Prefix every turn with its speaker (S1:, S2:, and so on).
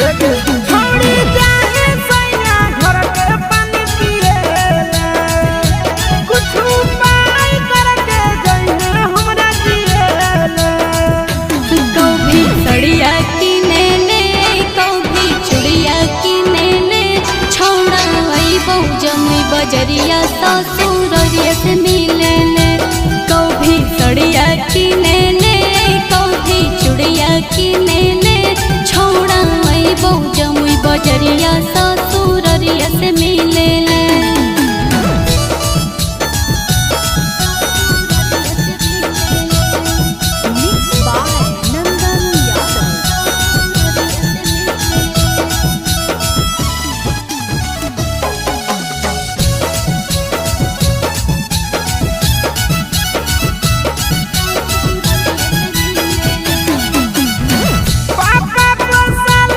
S1: छोड़ी जाए सैया घर के पानी पिएला कुछ उपाय करके जइने हमरा जिएला
S2: कभी सड़िया किने ले कभी चुड़िया किने ले छौड़ा अइबौ जमुई बजरिया ससुररिया से मिले ले कभी सड़िया किने